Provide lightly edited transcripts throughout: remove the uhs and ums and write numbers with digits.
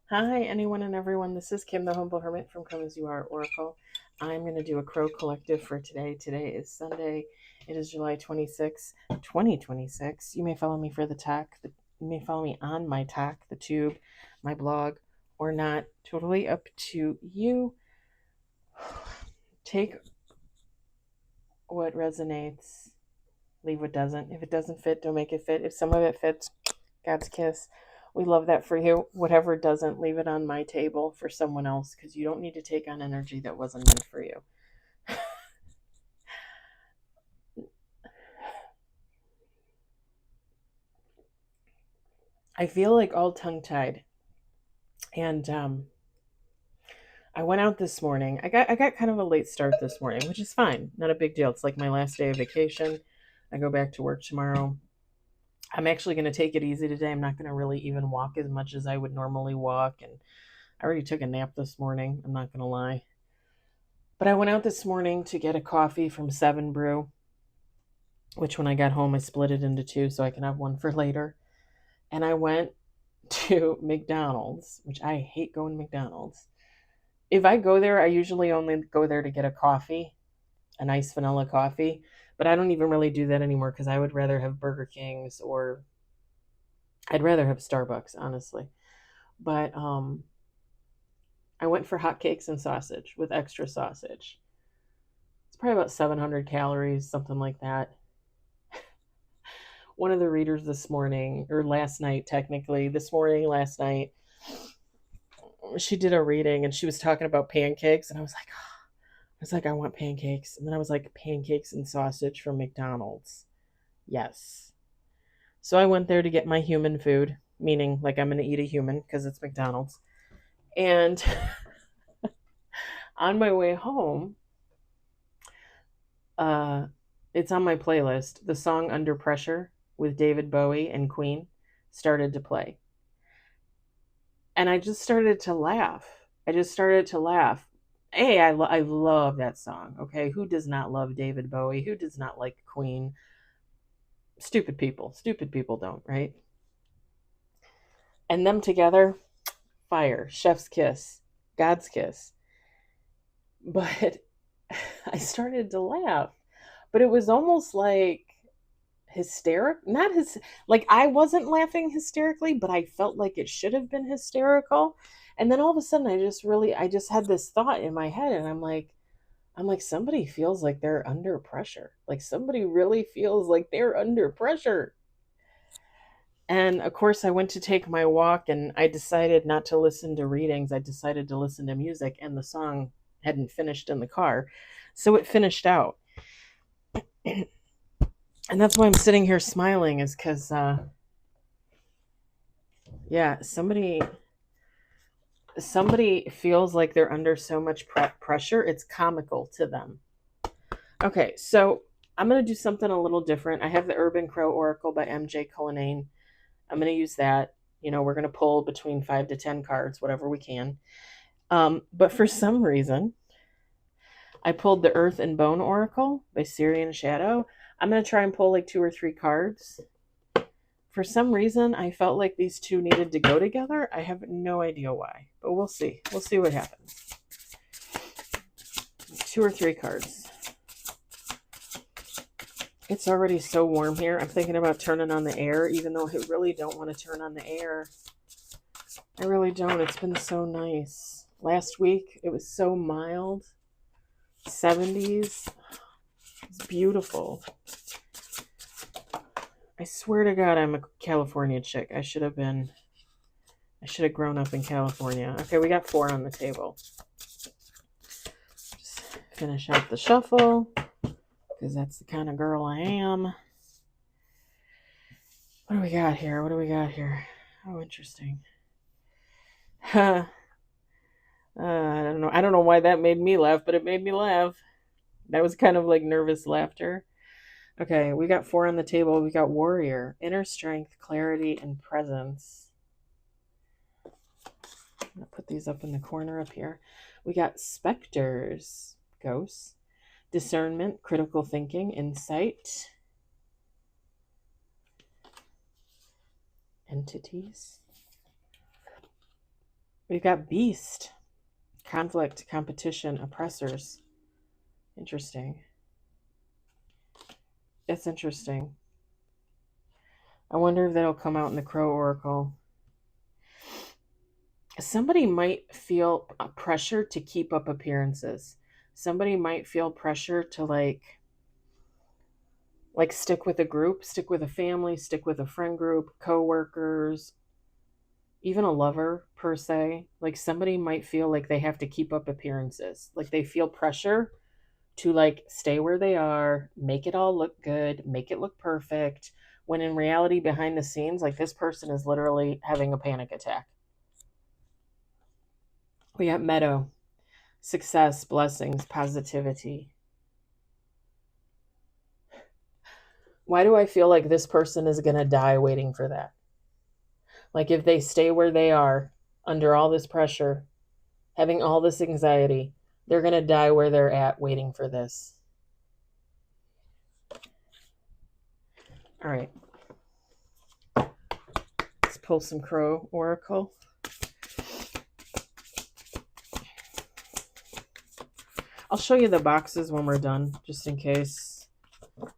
Hi, anyone and everyone. This is Kim, the Humble Hermit from Come As You Are Oracle. I'm going to do a Crow Collective for today. Today is Sunday. It is July 26, 2026. You may follow me for the talk. You may follow me on my talk, the tube, my blog, or not. Totally up to you. Take what resonates, leave what doesn't. If it doesn't fit, don't make it fit. If some of it fits, God's kiss. We love that for you. Whatever doesn't, leave it on my table for someone else because you don't need to take on energy that wasn't meant for you. I feel like all tongue tied. And I went out this morning. I got kind of a late start this morning, which is fine. Not a big deal. It's like my last day of vacation. I go back to work tomorrow. I'm actually going to take it easy today. I'm not going to really even walk as much as I would normally walk. And I already took a nap this morning. I'm not going to lie. But I went out this morning to get a coffee from 7 Brew, which when I got home, I split it into two so I can have one for later. And I went to McDonald's, which I hate going to McDonald's. If I go there, I usually only go there to get a coffee, a nice vanilla coffee. But I don't even really do that anymore because I would rather have Burger King's or I'd rather have Starbucks, honestly. But I went for hotcakes and sausage with extra sausage. It's probably about 700 calories, something like that. One of the readers this morning, or last night, technically, this morning, last night, she did a reading and she was talking about pancakes. And I was like, I want pancakes. And then I was like, pancakes and sausage from McDonald's. Yes. So I went there to get my human food, meaning like I'm going to eat a human because it's McDonald's. And on my way home, uh, it's on my playlist. The song Under Pressure with David Bowie and Queen started to play. And I just started to laugh. I just started to laugh. Hey, I love that song. Okay, who does not love David Bowie? Who does not like Queen? Stupid people. Stupid people don't, right? And them together, fire, chef's kiss, God's kiss. But I started to laugh. But it was almost like hysteric, not his, like I wasn't laughing hysterically, but I felt like it should have been hysterical. And then all of a sudden I just had this thought in my head, and I'm like somebody feels like they're under pressure, like somebody really feels like they're under pressure. And of course I went to take my walk and I decided not to listen to readings. I decided to listen to music, and the song hadn't finished in the car, so it finished out. And that's why I'm sitting here smiling, is because yeah, somebody feels like they're under so much pressure, it's comical to them. Okay, so I'm going to do something a little different. I have the Urban Crow Oracle by MJ Cullinane. I'm going to use that. We're going to pull between 5 to 10 cards, whatever we can. But for some reason, I pulled the Earth and Bone Oracle by Syrian Shadow. I'm going to try and pull like 2 or 3 cards. For some reason, I felt like these two needed to go together. I have no idea why, but we'll see. We'll see what happens. 2 or 3 cards. It's already so warm here. I'm thinking about turning on the air, even though I really don't want to turn on the air. I really don't. It's been so nice. Last week, it was so mild. 70s. It's beautiful. I swear to God, I'm a California chick. I should have grown up in California. Okay, we got 4 on the table. Just finish out the shuffle, because that's the kind of girl I am. What do we got here? Oh, interesting. I don't know. I don't know why that made me laugh, but it made me laugh. That was kind of like nervous laughter. Okay, we got 4 on the table. We got Warrior, Inner Strength, Clarity, and Presence. I'm going to put these up in the corner up here. We got Specters, Ghosts, Discernment, Critical Thinking, Insight, Entities, We've got beast, conflict, competition, oppressors. Interesting. It's interesting. I wonder if that'll come out in the Crow Oracle. Somebody might feel a pressure to keep up appearances. Somebody might feel pressure to stick with a group, stick with a family, stick with a friend group, coworkers, even a lover per se. Like somebody might feel like they have to keep up appearances. Like they feel pressure to stay where they are, make it all look good, make it look perfect, when in reality behind the scenes this person is literally having a panic attack. We got meadow, success, blessings, positivity. Why do I feel like this person is going to die waiting for that? Like if they stay where they are under all this pressure, having all this anxiety, they're going to die where they're at waiting for this. All right. Let's pull some Crow Oracle. I'll show you the boxes when we're done, just in case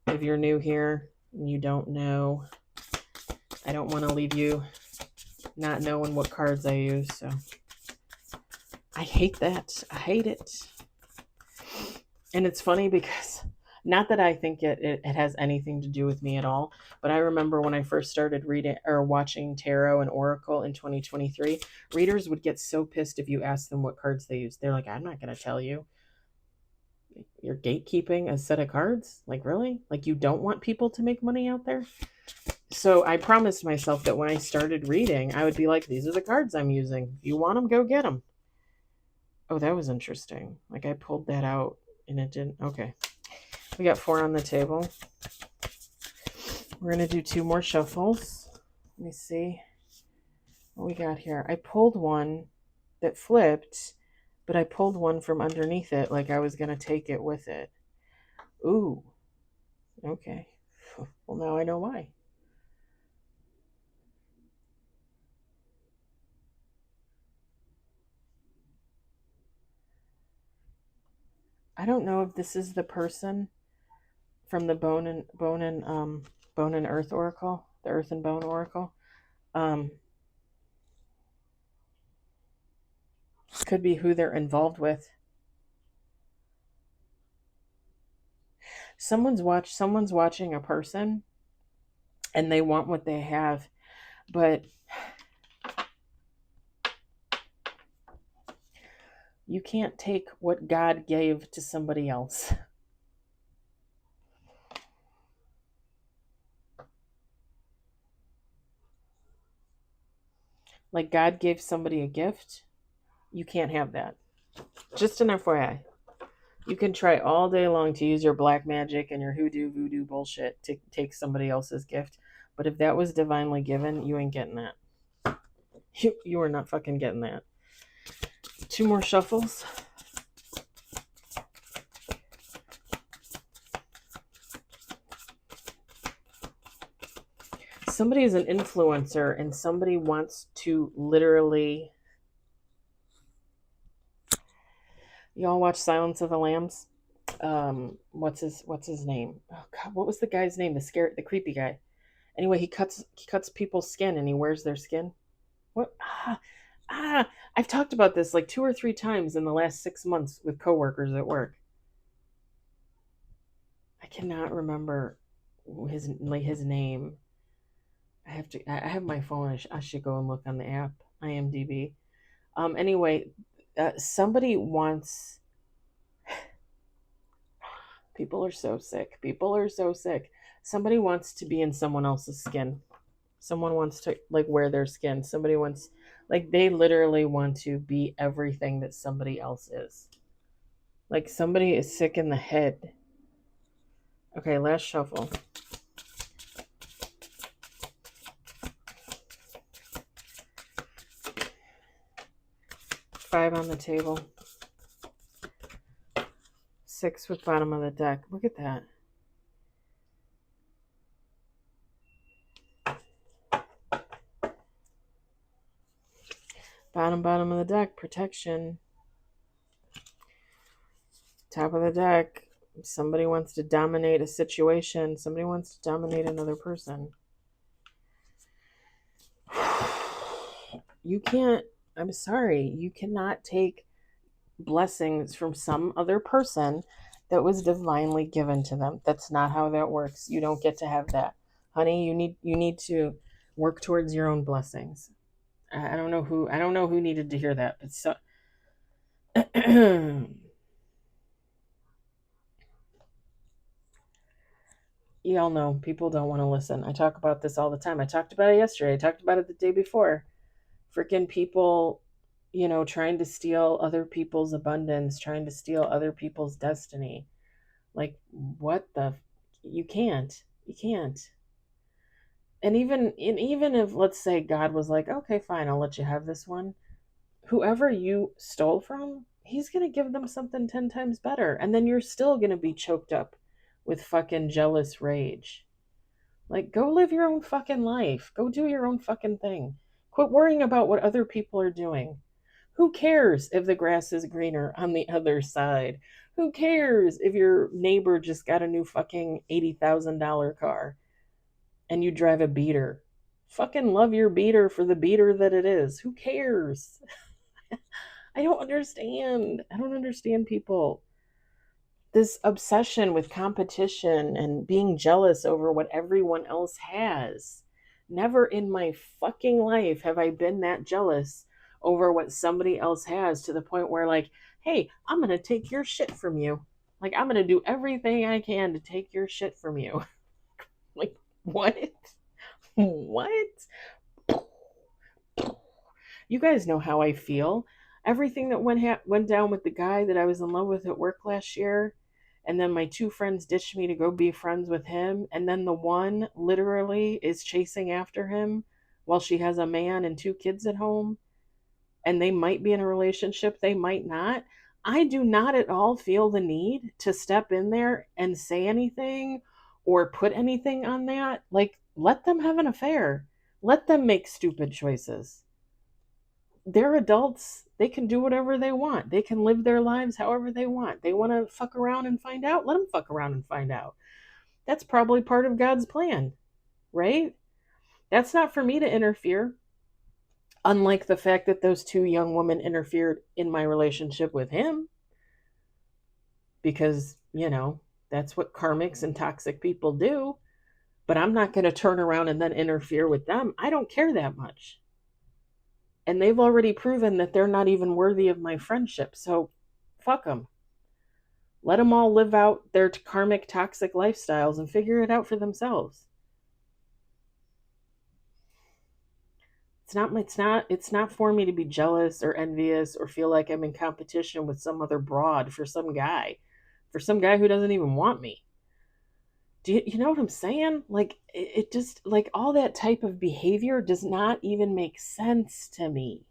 if you're new here and you don't know. I don't want to leave you not knowing what cards I use, so I hate that. I hate it. And it's funny because not that I think it has anything to do with me at all, but I remember when I first started reading or watching tarot and oracle in 2023, readers would get so pissed if you asked them what cards they use. They're like, I'm not going to tell you. You're gatekeeping a set of cards? Like, really? Like, you don't want people to make money out there? So I promised myself that when I started reading, I would be like, these are the cards I'm using. If you want them, go get them. Oh, that was interesting. Like, I pulled that out and it didn't. Okay. We got 4 on the table. We're going to do 2 more shuffles. Let me see what we got here. I pulled one that flipped, but I pulled one from underneath it like I was going to take it with it. Ooh. Okay. Well, now I know why. I don't know if this is the person from the Bone and Earth Oracle, the Earth and Bone Oracle. Could be who they're involved with. Someone's watching a person and they want what they have, but you can't take what God gave to somebody else. Like God gave somebody a gift, you can't have that. Just an FYI. You can try all day long to use your black magic and your hoodoo voodoo bullshit to take somebody else's gift, but if that was divinely given, you ain't getting that. You are not fucking getting that. 2 more shuffles. Somebody is an influencer and somebody wants to literally. Y'all watch Silence of the Lambs? What's his name? Oh God, what was the guy's name? The creepy guy. Anyway, he cuts people's skin and he wears their skin. What? I've talked about this like 2 or 3 times in the last 6 months with coworkers at work. I cannot remember his name. I have my phone. I should go and look on the app, IMDb. Anyway, somebody wants. People are so sick. People are so sick. Somebody wants to be in someone else's skin. Someone wants to wear their skin. Somebody wants they literally want to be everything that somebody else is. Like somebody is sick in the head. Okay, last shuffle. Five on the table. 6 with bottom of the deck. Look at that. Bottom of the deck, protection. Top of the deck, somebody wants to dominate a situation. Somebody wants to dominate another person. You can't, I'm sorry, you cannot take blessings from some other person that was divinely given to them. That's not how that works. You don't get to have that. Honey, you need to work towards your own blessings. I don't know who needed to hear that, but so you all know people don't want to listen. I talk about this all the time. I talked about it yesterday. I talked about it the day before. Freaking people, trying to steal other people's abundance, trying to steal other people's destiny. Like, what the? You can't. You can't. And even if, let's say, God was like, okay, fine, I'll let you have this one. Whoever you stole from, he's going to give them something 10 times better. And then you're still going to be choked up with fucking jealous rage. Like, go live your own fucking life. Go do your own fucking thing. Quit worrying about what other people are doing. Who cares if the grass is greener on the other side? Who cares if your neighbor just got a new fucking $80,000 car and you drive a beater? Fucking love your beater for the beater that it is. Who cares? I don't understand people. This obsession with competition and being jealous over what everyone else has. Never in my fucking life have I been that jealous over what somebody else has to the point where, like, hey, I'm going to take your shit from you. Like, I'm going to do everything I can to take your shit from you. Like, what? What? You guys know how I feel. Everything that went down with the guy that I was in love with at work last year, and then my two friends ditched me to go be friends with him, and then the one literally is chasing after him while she has a man and two kids at home, and they might be in a relationship, they might not. I do not at all feel the need to step in there and say anything or put anything on that. Like, let them have an affair. Let them make stupid choices. They're adults. They can do whatever they want. They can live their lives however they want. They want to fuck around and find out. Let them fuck around and find out. That's probably part of God's plan, right? That's not for me to interfere. Unlike the fact that those two young women interfered in my relationship with him. Because, that's what karmics and toxic people do. But I'm not going to turn around and then interfere with them. I don't care that much. And they've already proven that they're not even worthy of my friendship. So fuck them. Let them all live out their karmic toxic lifestyles and figure it out for themselves. It's not for me to be jealous or envious or feel like I'm in competition with some other broad for some guy who doesn't even want me. Do you know what I'm saying? Like, it just, like, all that type of behavior does not even make sense to me.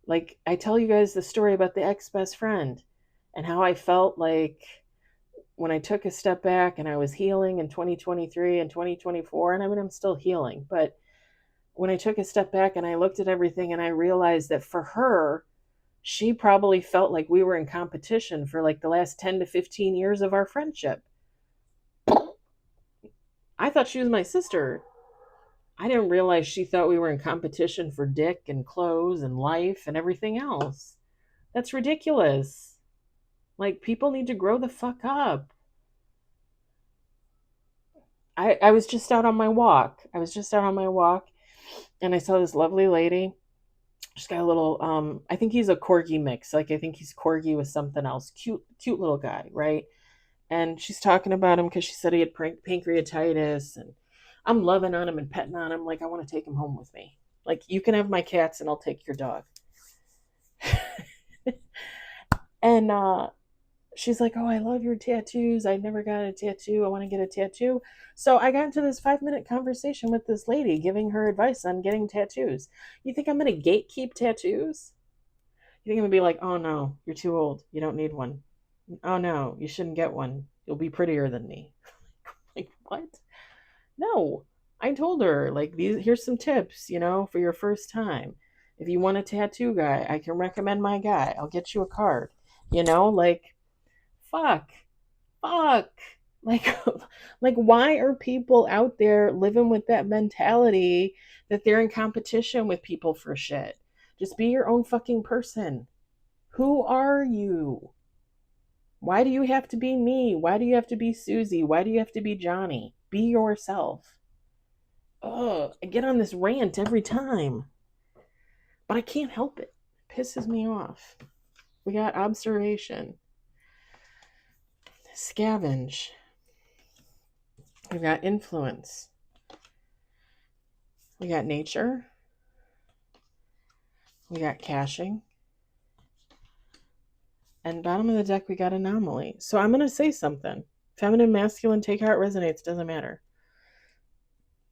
Like, I tell you guys the story about the ex-best friend and how I felt like when I took a step back and I was healing in 2023 and 2024, and I mean, I'm still healing, but when I took a step back and I looked at everything and I realized that for her, she probably felt like we were in competition for like the last 10 to 15 years of our friendship. I thought she was my sister. I didn't realize she thought we were in competition for dick and clothes and life and everything else. That's ridiculous. Like, people need to grow the fuck up. I was just out on my walk. And I saw this lovely lady. She's got a little, I think he's a corgi mix. Like, I think he's corgi with something else. Cute little guy, right? And she's talking about him because she said he had pancreatitis, and I'm loving on him and petting on him. Like, I want to take him home with me. Like, you can have my cats and I'll take your dog. And she's like, oh, I love your tattoos. I never got a tattoo. I want to get a tattoo. So I got into this 5-minute conversation with this lady giving her advice on getting tattoos. You think I'm going to gatekeep tattoos? You think I'm going to be like, oh no, you're too old. You don't need one. Oh no, you shouldn't get one. You'll be prettier than me. Like, what? No. I told her, like, here's some tips, for your first time. If you want a tattoo guy, I can recommend my guy. I'll get you a card. You know, like, fuck. Fuck. Like, like, why are people out there living with that mentality that they're in competition with people for shit? Just be your own fucking person. Who are you? Why do you have to be me? Why do you have to be Susie? Why do you have to be Johnny? Be yourself. Ugh, I get on this rant every time, but I can't help it. It pisses me off. We got observation, scavenge. We've got influence. We got nature. We got caching. And bottom of the deck, we got anomaly. So I'm going to say something. Feminine, masculine, take how it resonates, doesn't matter.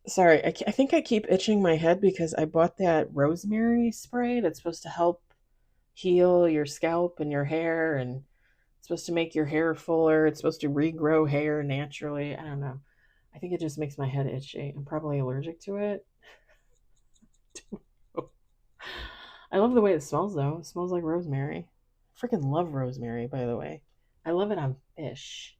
Sorry, I think I keep itching my head because I bought that rosemary spray that's supposed to help heal your scalp and your hair, and it's supposed to make your hair fuller. It's supposed to regrow hair naturally. I don't know. I think it just makes my head itchy. I'm probably allergic to it. I love the way it smells, though. It smells like rosemary. I freaking love rosemary, by the way. I love it on fish.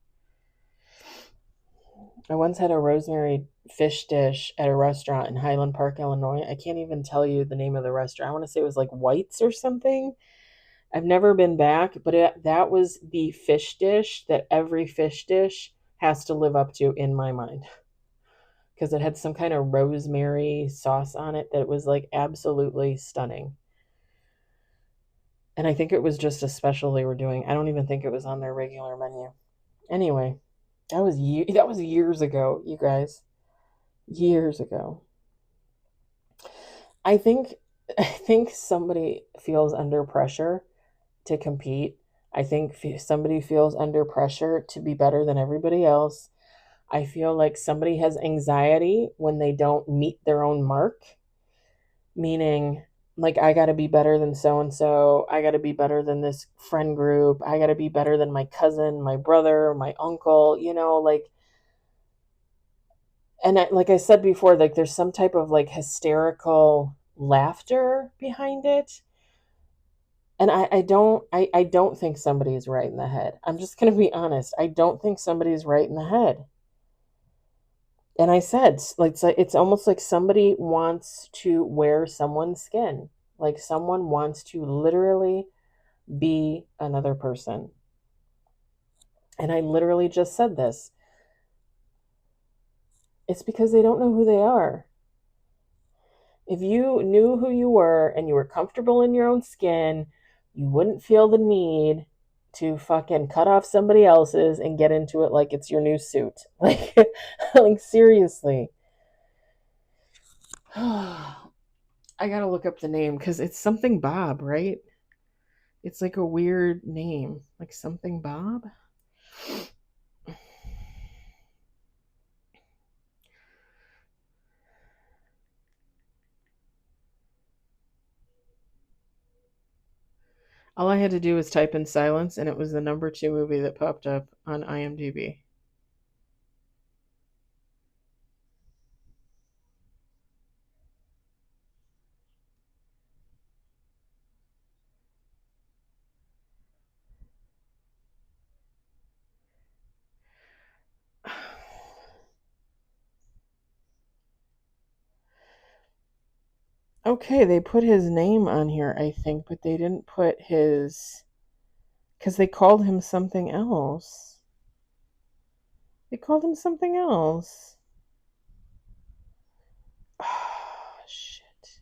I once had a rosemary fish dish at a restaurant in Highland Park, Illinois. I can't even tell you the name of the restaurant. I want to say it was like White's or something. I've never been back, but that was the fish dish that every fish dish has to live up to in my mind. Because it had some kind of rosemary sauce on it that was like absolutely stunning. And I think it was just a special they were doing. I don't even think it was on their regular menu. Anyway, that was years ago, you guys. Years ago. I think somebody feels under pressure to compete. I think somebody feels under pressure to be better than everybody else. I feel like somebody has anxiety when they don't meet their own mark, meaning like I got to be better than so and so. I got to be better than this friend group. I got to be better than my cousin, my brother, my uncle, like. And like I said before, like there's some type of like hysterical laughter behind it. And I don't think somebody's right in the head. I'm just going to be honest. I don't think somebody's right in the head. And I said, like, it's almost like somebody wants to wear someone's skin. Like someone wants to literally be another person. And I literally just said this. It's because they don't know who they are. If you knew who you were and you were comfortable in your own skin, you wouldn't feel the need to fucking cut off somebody else's and get into it like it's your new suit. Like, like seriously. I gotta look up the name because it's something Bob, right? It's like a weird name, like something Bob. All I had to do was type in silence, and it was the number 2 movie that popped up on IMDb. Okay, they put his name on here, I think, but they didn't put his... Because they called him something else. They called him something else. Oh, shit.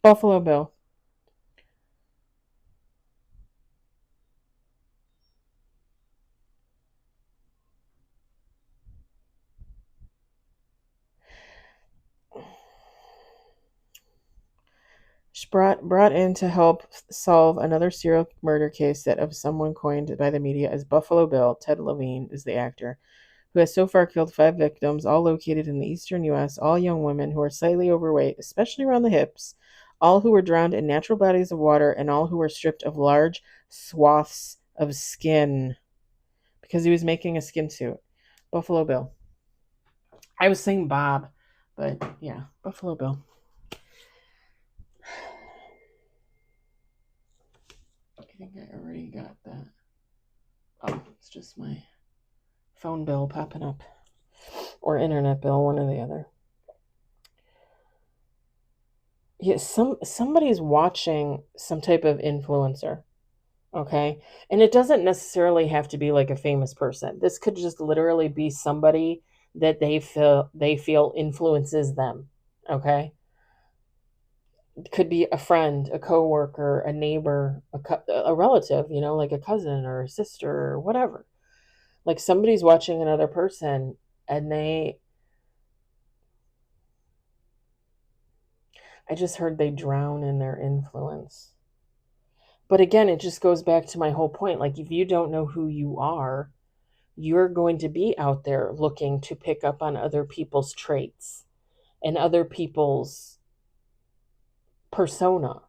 Buffalo Bill. Brought in to help solve another serial murder case that of someone coined by the media as Buffalo Bill. Ted Levine is the actor, who has so far killed 5 victims, all located in the eastern U.S., all young women who are slightly overweight, especially around the hips, all who were drowned in natural bodies of water, and all who were stripped of large swaths of skin. because he was making a skin suit. Buffalo Bill. I was saying Bob, but yeah, Buffalo Bill. I think I already got that. Oh, it's just my phone bill popping up. Or internet bill, one or the other. Yeah, somebody's watching some type of influencer. Okay. And it doesn't necessarily have to be like a famous person. This could just literally be somebody that they feel influences them. Okay. It could be a friend, a coworker, a neighbor, a relative, like a cousin or a sister or whatever. Like somebody's watching another person and I just heard they drown in their influence. But again, it just goes back to my whole point. Like, if you don't know who you are, you're going to be out there looking to pick up on other people's traits and other people's persona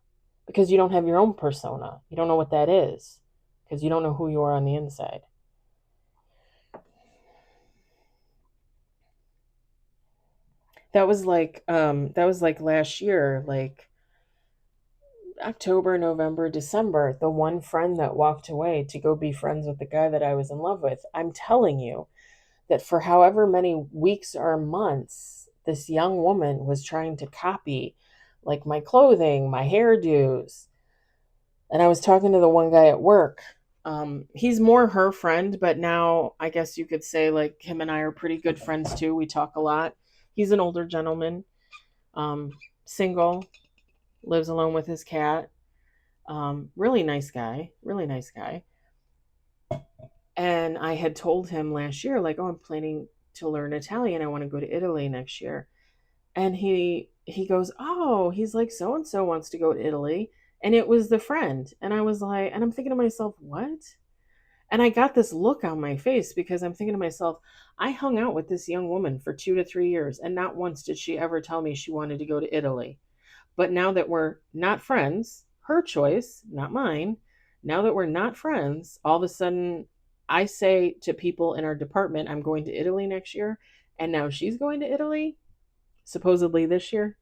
because you don't have your own persona. You don't know what that is because you don't know who you are on the inside. That was like last year, like October, November, December, the one friend that walked away to go be friends with the guy that I was in love with. I'm telling you that for however many weeks or months, this young woman was trying to copy like my clothing, my hairdos. And I was talking to the one guy at work. He's more her friend, but now I guess you could say like him and I are pretty good friends too. We talk a lot. He's an older gentleman, single, lives alone with his cat. Really nice guy, really nice guy. And I had told him last year, like, oh, I'm planning to learn Italian. I want to go to Italy next year. And he goes, oh, he's like, so and so wants to go to Italy. And it was the friend. And I was like, and I'm thinking to myself, what? And I got this look on my face because I'm thinking to myself, I hung out with this young woman for 2 to 3 years, and not once did she ever tell me she wanted to go to Italy. But now that we're not friends, her choice, not mine, now that we're not friends, all of a sudden I say to people in our department, I'm going to Italy next year. And now she's going to Italy, supposedly this year.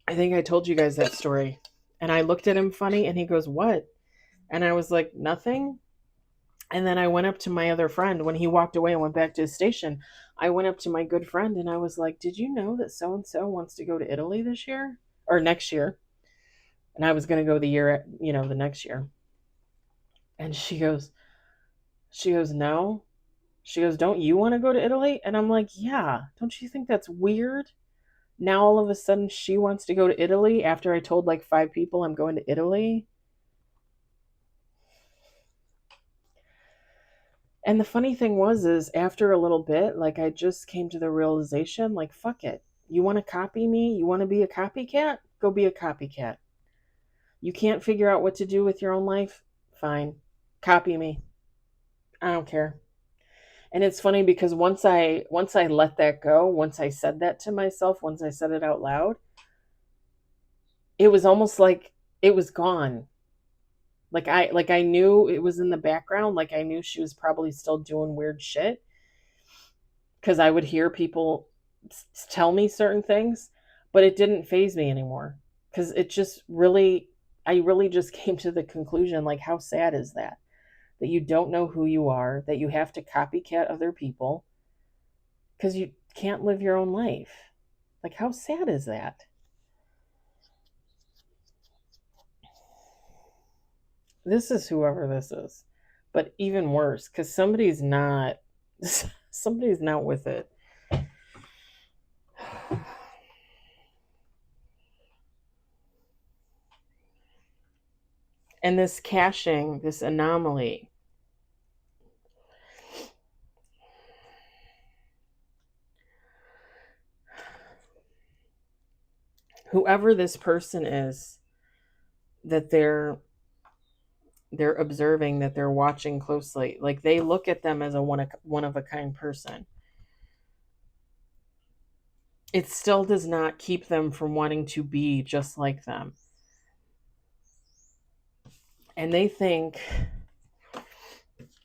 I think I told you guys that story. And I looked at him funny and he goes, what? And I was like, nothing. And then I went up to my other friend when he walked away and went back to his station. I went up to my good friend and I was like, did you know that so and so wants to go to Italy this year or next year? And I was going to go the next year. And she goes, no. She goes, don't you want to go to Italy? And I'm like, yeah. Don't you think that's weird? Now all of a sudden she wants to go to Italy after I told like 5 people I'm going to Italy. And the funny thing is after a little bit, like I just came to the realization, like, fuck it. You want to copy me? You want to be a copycat? Go be a copycat. You can't figure out what to do with your own life? Fine. Copy me. I don't care. And it's funny because once I let that go, once I said that to myself, once I said it out loud, it was almost like it was gone. Like I knew it was in the background, like I knew she was probably still doing weird shit because I would hear people tell me certain things, but it didn't faze me anymore because I really just came to the conclusion, like, how sad is that? That you don't know who you are, that you have to copycat other people because you can't live your own life. Like, how sad is that? This is whoever this is, but even worse because somebody's not with it. And this caching, this anomaly, whoever this person is that they're observing, that they're watching closely, like they look at them as a one of a kind person. it still does not keep them from wanting to be just like them. And they think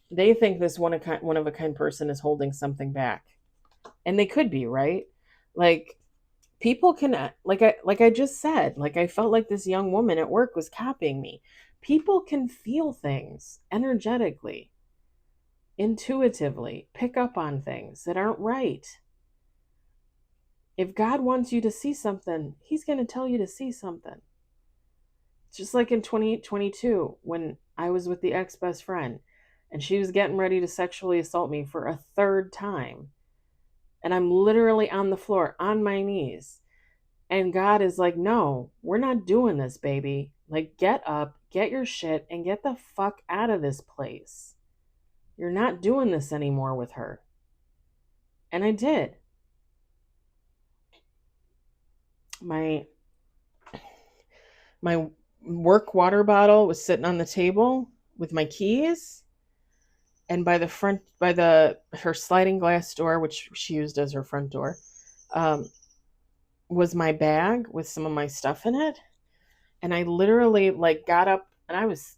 this one of a kind person is holding something back. And they could be, right? Like, people can, like I just said, like, I felt like this young woman at work was copying me. People can feel things energetically, intuitively, pick up on things that aren't right. If God wants you to see something, he's going to tell you to see something. Just like in 2022 when I was with the ex-best friend and she was getting ready to sexually assault me for a third time, and I'm literally on the floor on my knees, and God is like, no, we're not doing this, baby. Like, get up, get your shit, and get the fuck out of this place. You're not doing this anymore with her. And I did. My my work water bottle was sitting on the table with my keys, and by the her sliding glass door, which she used as her front door, um, was my bag with some of my stuff in it. And I literally, like, got up, and I was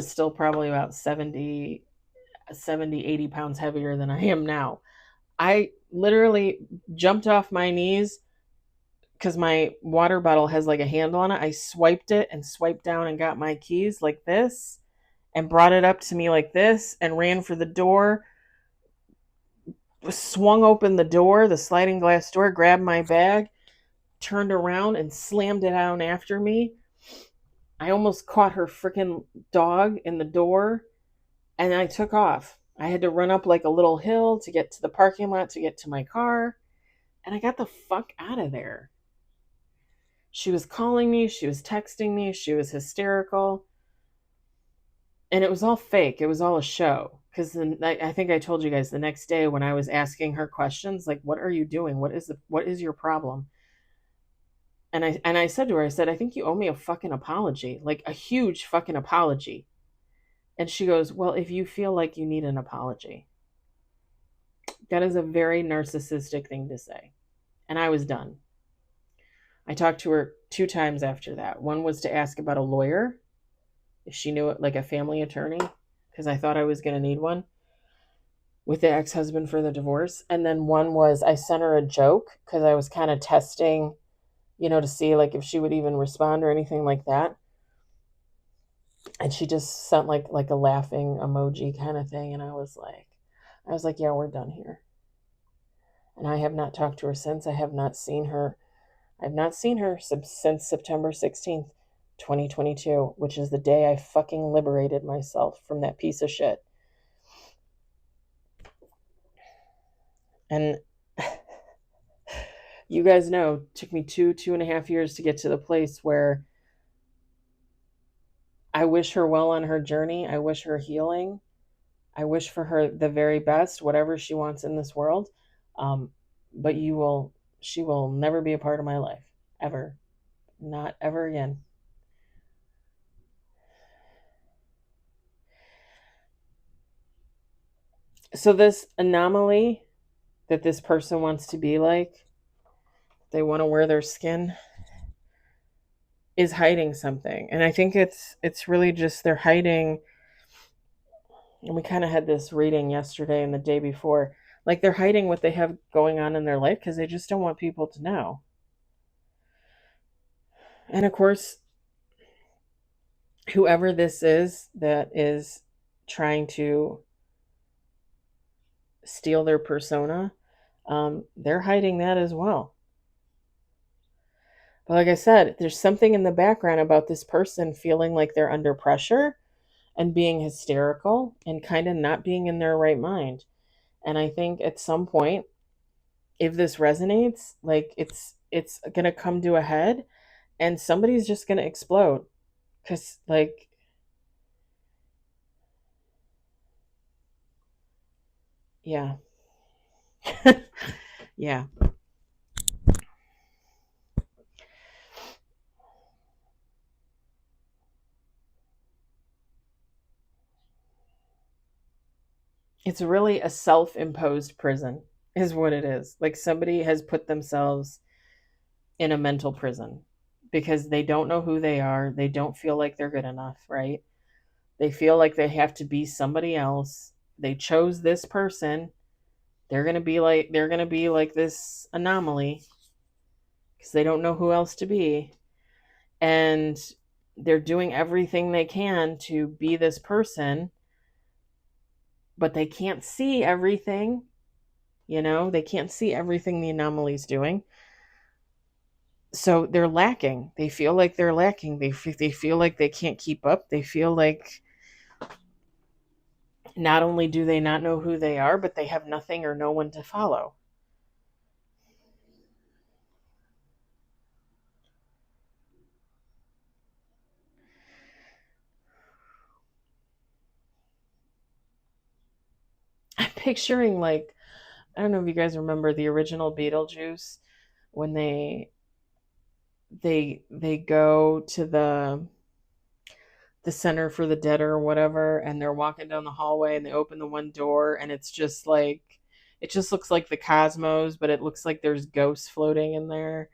still probably about 80 pounds heavier than I am now. I literally jumped off my knees because my water bottle has like a handle on it. I swiped it and swiped down and got my keys like this and brought it up to me like this and ran for the door, swung open the door, the sliding glass door, grabbed my bag, turned around and slammed it down after me. I almost caught her freaking dog in the door, and I took off. I had to run up like a little hill to get to the parking lot to get to my car, and I got the fuck out of there. She was calling me, she was texting me, she was hysterical, and it was all fake. It was all a show. Because I think I told you guys the next day when I was asking her questions, like, "What are you doing? What is your problem?" And I said to her, I said, "I think you owe me a fucking apology, like a huge fucking apology." And she goes, "Well, if you feel like you need an apology." That is a very narcissistic thing to say. And I was done. I talked to her 2 times after that. One was to ask about a lawyer, if she knew it, like a family attorney, because I thought I was going to need one with the ex-husband for the divorce. And then one was I sent her a joke because I was kind of testing, to see like if she would even respond or anything like that. And she just sent like a laughing emoji kind of thing. And I was like, yeah, we're done here. And I have not talked to her since. I have not seen her. I've not seen her since September 16th, 2022, which is the day I fucking liberated myself from that piece of shit. And you guys know, it took me 2.5 years to get to the place where I wish her well on her journey. I wish her healing. I wish for her the very best, whatever she wants in this world. But she will never be a part of my life, ever. Not ever again. So this anomaly that this person wants to be like, they want to wear their skin, is hiding something. And I think it's really just they're hiding, and we kind of had this reading yesterday and the day before, like they're hiding what they have going on in their life because they just don't want people to know. And of course, whoever this is that is trying to steal their persona, they're hiding that as well. But like I said, there's something in the background about this person feeling like they're under pressure and being hysterical and kind of not being in their right mind. And I think at some point, if this resonates, like it's going to come to a head and somebody's just going to explode. Cuz like, yeah. Yeah. It's really a self-imposed prison. is what it is. Like somebody has put themselves in a mental prison because they don't know who they are. They don't feel like they're good enough, right? They feel like they have to be somebody else. They chose this person. They're going to be like this anomaly because they don't know who else to be. And they're doing everything they can to be this person, but they can't see everything. They can't see everything the anomaly's doing. So they're lacking. They feel like they're lacking. They feel like they can't keep up. They feel like not only do they not know who they are, but they have nothing or no one to follow. I'm picturing, like, I don't know if you guys remember the original Beetlejuice when they go to the center for the dead or whatever, and they're walking down the hallway and they open the one door and it's just like it just looks like the cosmos, but it looks like there's ghosts floating in there.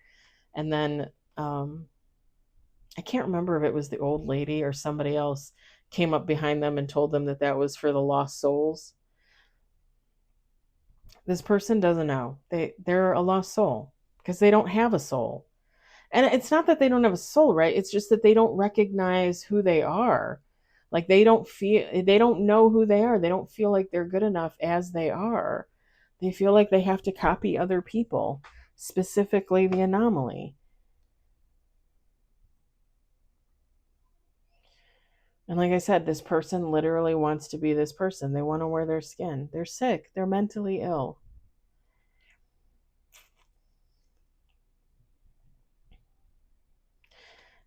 And then I can't remember if it was the old lady or somebody else came up behind them and told them that that was for the lost souls. This person doesn't know. They're a lost soul because they don't have a soul. And it's not that they don't have a soul, right? It's just that they don't recognize who they are. Like they don't know who they are. They don't feel like they're good enough as they are. They feel like they have to copy other people, specifically the anomaly. And like I said, this person literally wants to be this person. They want to wear their skin. They're sick. They're mentally ill.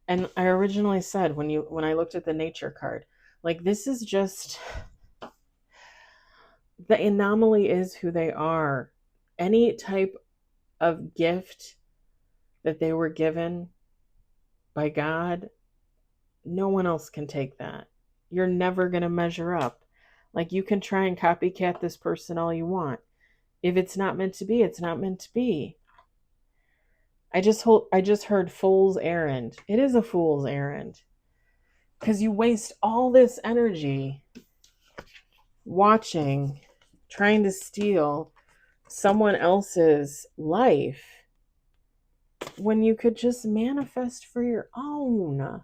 And I originally said when I looked at the nature card, like this is just the anomaly is who they are. Any type of gift that they were given by God, no one else can take that. You're never going to measure up. Like you can try and copycat this person all you want. If it's not meant to be, it's not meant to be. I just heard fool's errand. It is a fool's errand. Cuz you waste all this energy watching, trying to steal someone else's life when you could just manifest for your own.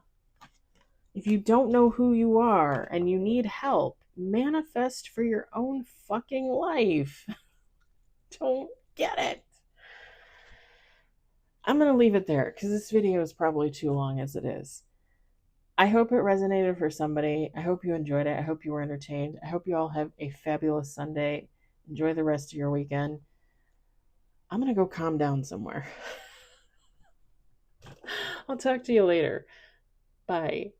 If you don't know who you are and you need help, manifest for your own fucking life. Don't get it. I'm going to leave it there because this video is probably too long as it is. I hope it resonated for somebody. I hope you enjoyed it. I hope you were entertained. I hope you all have a fabulous Sunday. Enjoy the rest of your weekend. I'm going to go calm down somewhere. I'll talk to you later. Bye.